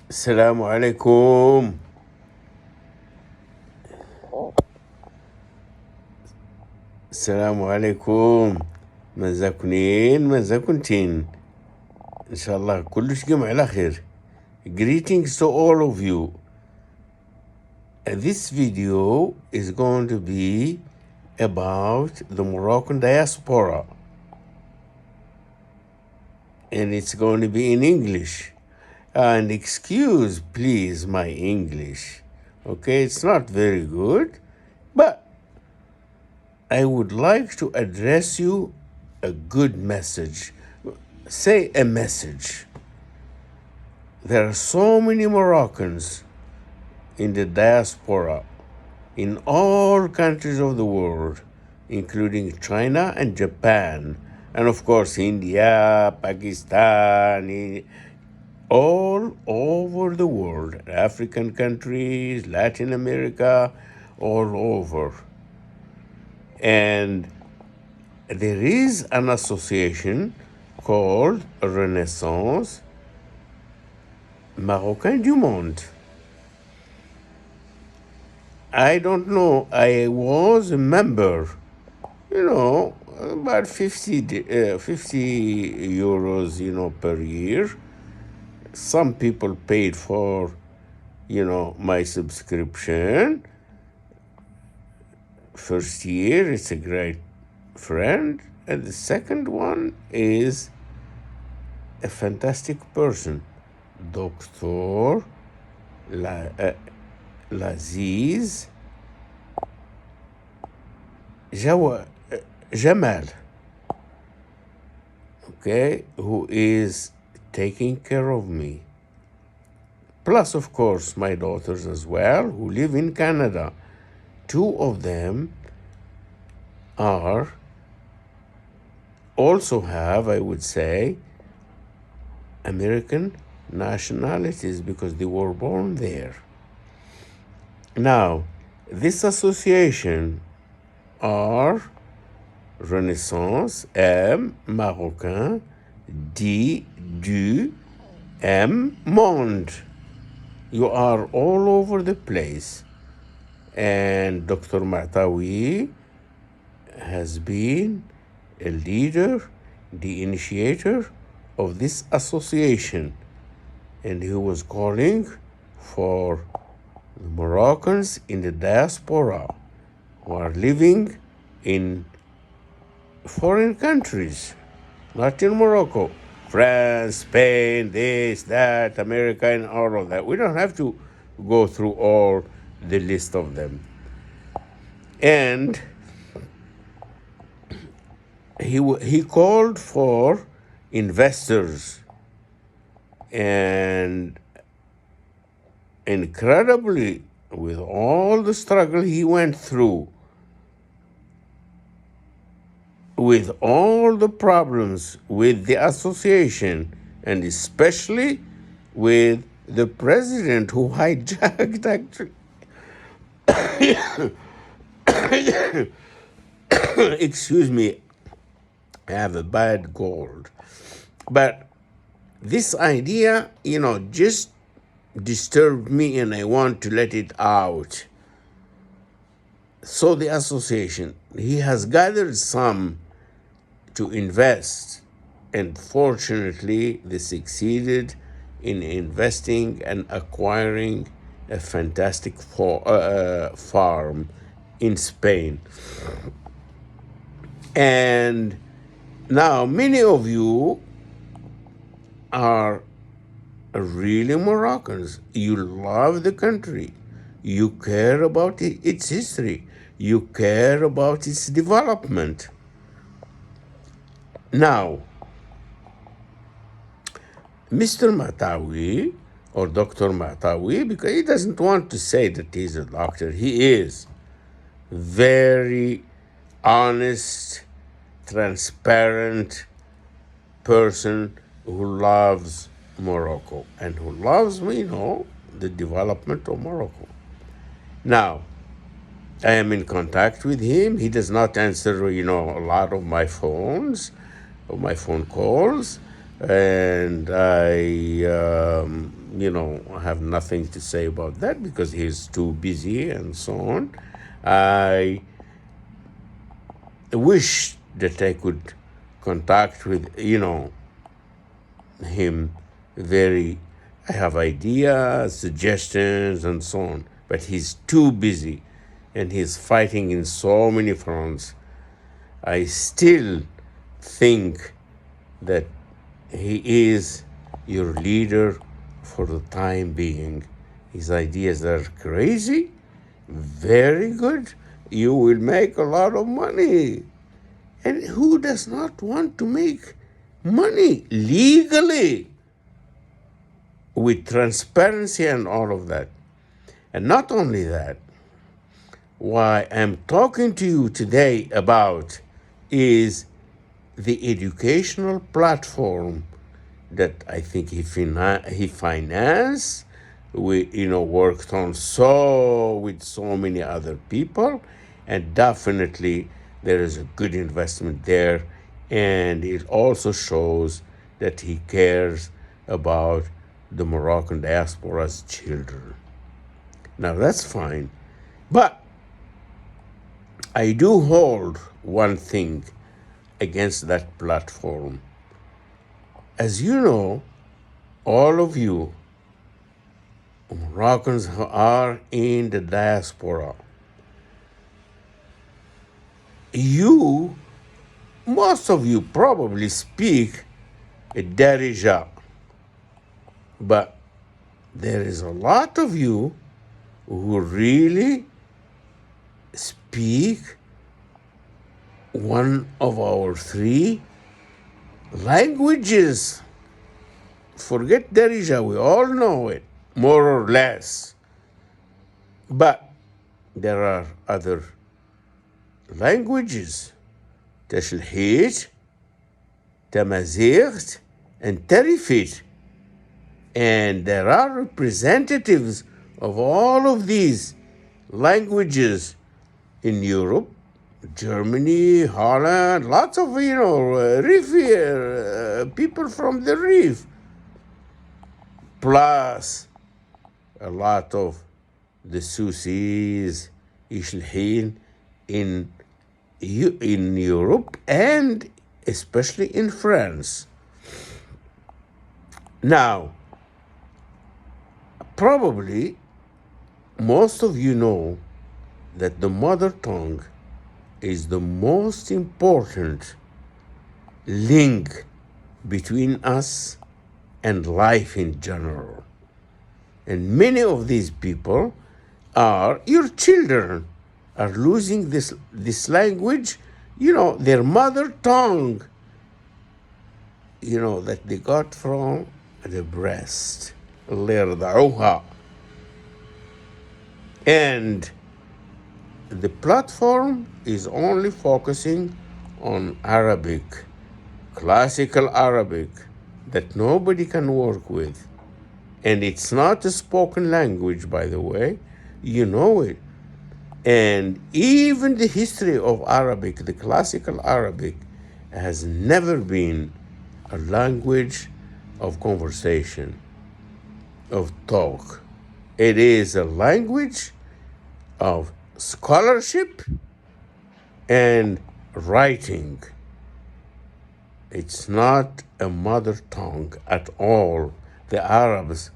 السلام عليكم. السلام عليكم. مازاكنتين ان شاء الله كلش قم على خير. Greetings to all of you. This video is going to be about the Moroccan diaspora, and it's going to be in English. And excuse please my English, okay, it's not very good, but I would like to address you a good message. Say a message. There are so many Moroccans in the diaspora in all countries of the world, including China and Japan, and of course India, Pakistan, all over the world, African countries, Latin America, all over. And there is an association called Renaissance Marocain du Monde. I don't know, I was a member, about 50 euros, per year. Some people paid for, my subscription. First year, it's a great friend. And the second one is a fantastic person, Dr. Laziz Jamal, okay, who is taking care of me. Plus, of course, my daughters as well, who live in Canada. Two of them also have, I would say, American nationalities because they were born there. Now, this association are Renaissance M Marocain du Monde. You are all over the place. And Dr. Matawi has been a leader, the initiator of this association. And he was calling for the Moroccans in the diaspora who are living in foreign countries, not in Morocco, France, Spain, this, that, America, and all of that. We don't have to go through all the list of them. And he called for investors, and incredibly, with all the struggle he went through, with all the problems with the association, and especially with the president who hijacked, actually, excuse me, I have a bad cold. But this idea, just disturbed me, and I want to let it out. So the association, he has gathered some to invest, and fortunately they succeeded in investing and acquiring a fantastic farm in Spain. And now many of you are really Moroccans. You love the country. You care about its history. You care about its development. Now, Mr. Matawi, or Dr. Matawi, because he doesn't want to say that he's a doctor, he is very honest, transparent person who loves Morocco and who loves, the development of Morocco. Now, I am in contact with him. He does not answer, a lot of my phone calls, And I have nothing to say about that because he's too busy and so on. I wish that I could contact with, him very. I have ideas, suggestions, and so on, but he's too busy and he's fighting in so many fronts. I still think that he is your leader for the time being. His ideas are crazy, very good. You will make a lot of money. And who does not want to make money legally with transparency and all of that? And not only that, what I'm talking to you today about is the educational platform that I think he financed. We worked on with so many other people, and definitely there is a good investment there, and it also shows that he cares about the Moroccan diaspora's children. Now that's fine, but I do hold one thing against that platform. As you know, all of you Moroccans who are in the diaspora, most of you probably speak Darija, but there is a lot of you who really speak one of our three languages. Forget Darija, we all know it, more or less. But there are other languages, Tashilhit, Tamazight, and Tarifit. And there are representatives of all of these languages in Europe, Germany, Holland, lots of, reef people from the reef, plus a lot of the Susis, Ishlhin in Europe and especially in France. Now, probably most of you know that the mother tongue is the most important link between us and life in general. And many of these people are your children are losing this language, their mother tongue, that they got from the breast. And the platform is only focusing on Arabic, classical Arabic, that nobody can work with. And it's not a spoken language, by the way. You know it. And even the history of Arabic, the classical Arabic, has never been a language of conversation, of talk. It is a language of scholarship and writing. It's not a mother tongue at all. The Arabs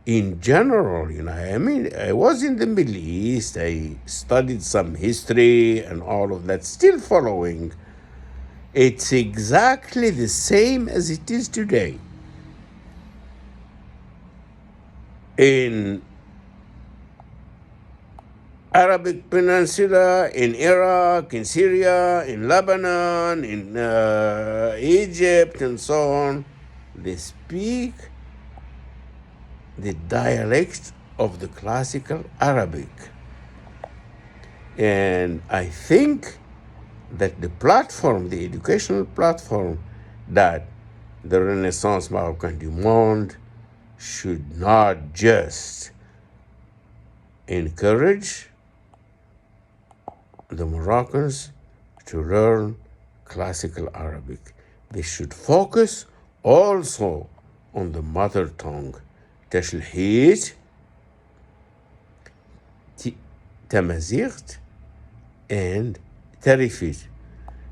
in general, I was in the Middle East, I studied some history and all of that, still following. It's exactly the same as it is today. In Arabic Peninsula, in Iraq, in Syria, in Lebanon, in Egypt, and so on, they speak the dialect of the classical Arabic. And I think that the platform, the educational platform that the Renaissance Moroccan du Monde should not just encourage the Moroccans to learn classical Arabic. They should focus also on the mother tongue. تشلحيت تمازيغت and Tarifit.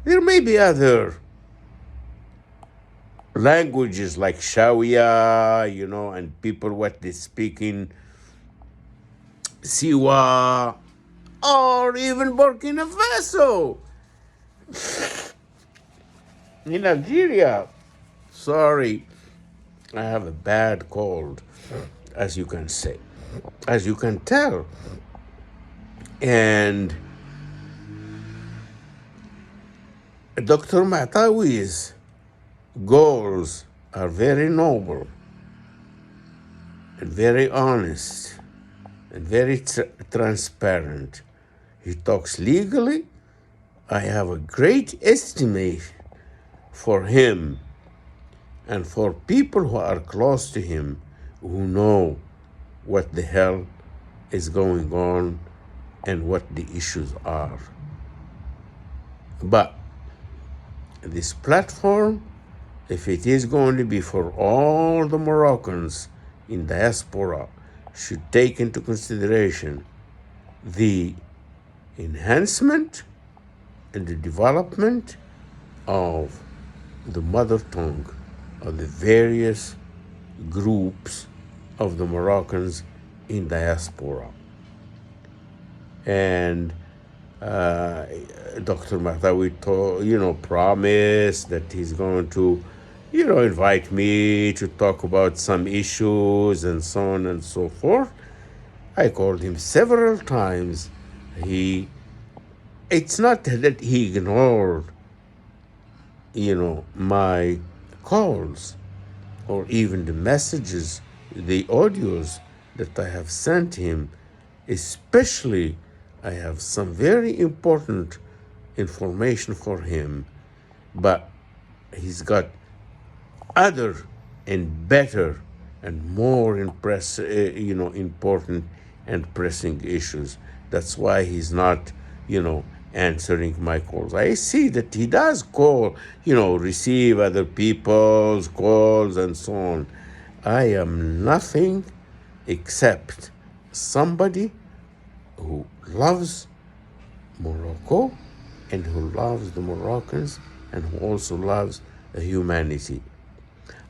There may be other languages like Shawia, and people what they speak in Siwa or even Burkina Faso in Nigeria. Sorry, I have a bad cold, as you can say, as you can tell. And Dr. Matawi's goals are very noble and very honest and very transparent. He talks legally. I have a great estimate for him and for people who are close to him who know what the hell is going on and what the issues are. But this platform, if it is going to be for all the Moroccans in diaspora, should take into consideration the enhancement and the development of the mother tongue of the various groups of the Moroccans in diaspora. And Dr. Mahtawi promised that he's going to, invite me to talk about some issues and so on and so forth. I called him several times. It's not that he ignored, my calls or even the messages, the audios that I have sent him. Especially, I have some very important information for him, but he's got other and better and more important and pressing issues. That's why he's not, answering my calls. I see that he does call, receive other people's calls and so on. I am nothing except somebody who loves Morocco and who loves the Moroccans and who also loves humanity.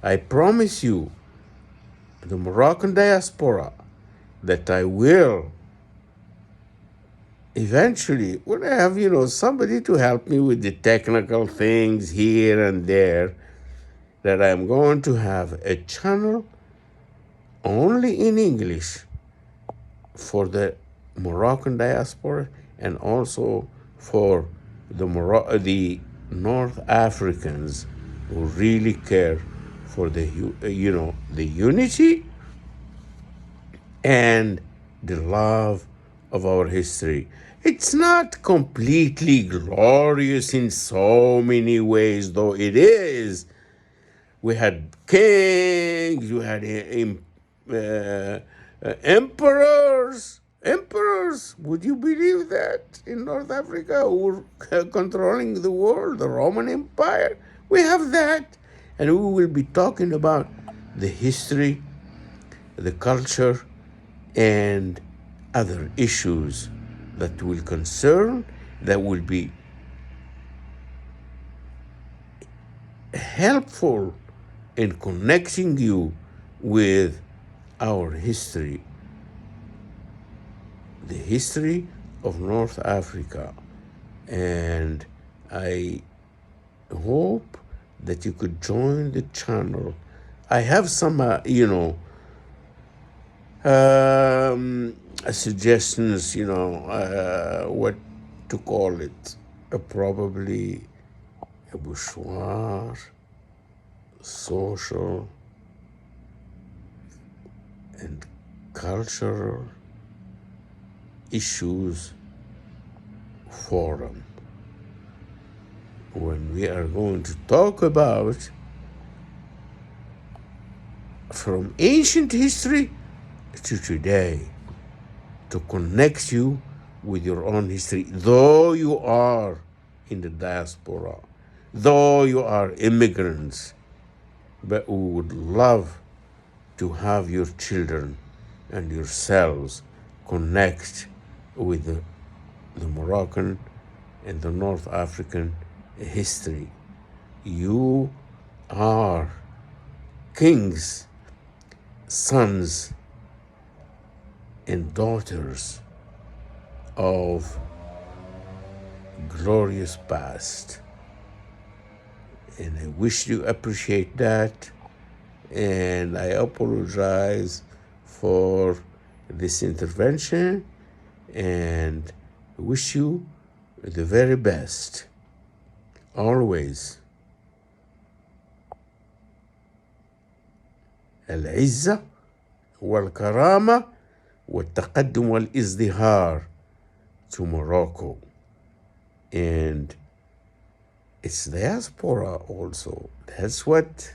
I promise you, the Moroccan diaspora, that I will eventually, when I have, somebody to help me with the technical things here and there, that I'm going to have a channel only in English for the Moroccan diaspora and also for the North Africans who really care for the unity and the love of our history. It's not completely glorious in so many ways, though it is. We had kings, we had emperors. Would you believe that in North Africa who were controlling the world, the Roman Empire? We have that. And we will be talking about the history, the culture, and other issues that will concern, that will be helpful in connecting you with our history, the history of North Africa. And I hope that you could join the channel. I have some, suggestions, what to call it. Probably a bourgeois, social, and cultural issues forum, when we are going to talk about from ancient history to today, to connect you with your own history, though you are in the diaspora, though you are immigrants, but we would love to have your children and yourselves connect with the Moroccan and the North African history. You are kings, sons, and daughters of glorious past. And I wish you appreciate that. And I apologize for this intervention and wish you the very best. Always. العزة والكرامة والتقدم والازدهار to Morocco and its diaspora also. That's what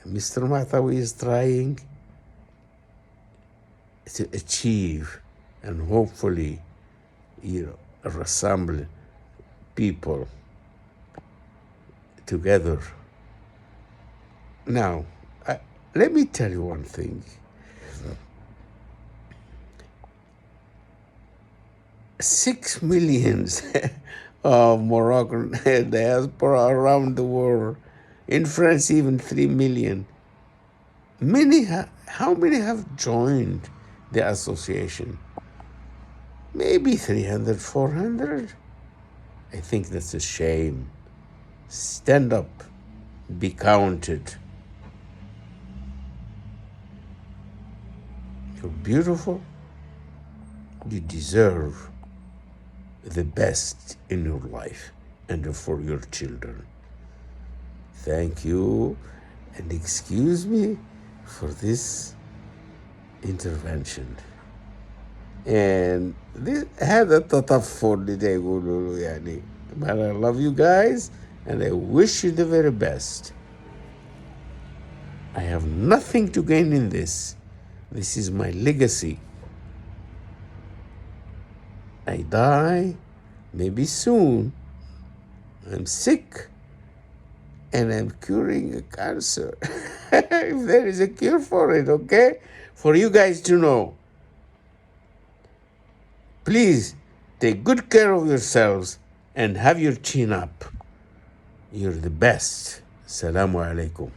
Mr. Matawi is trying to achieve and hopefully, assemble people together. Now, let me tell you one thing. 6 million of Moroccan diaspora around the world. In France, even 3 million. How many have joined the association? Maybe 300, 400. I think that's a shame. Stand up, be counted. You're beautiful. You deserve the best in your life and for your children. Thank you, and excuse me for this intervention. And this هذا التطفل اللي دا يقولوا له يعني. But I love you guys and I wish you the very best. I have nothing to gain in this. This is my legacy. I die, maybe soon. I'm sick, and I'm curing a cancer. If there is a cure for it, okay? For you guys to know. Please take good care of yourselves and have your chin up. You're the best. Assalamu alaikum.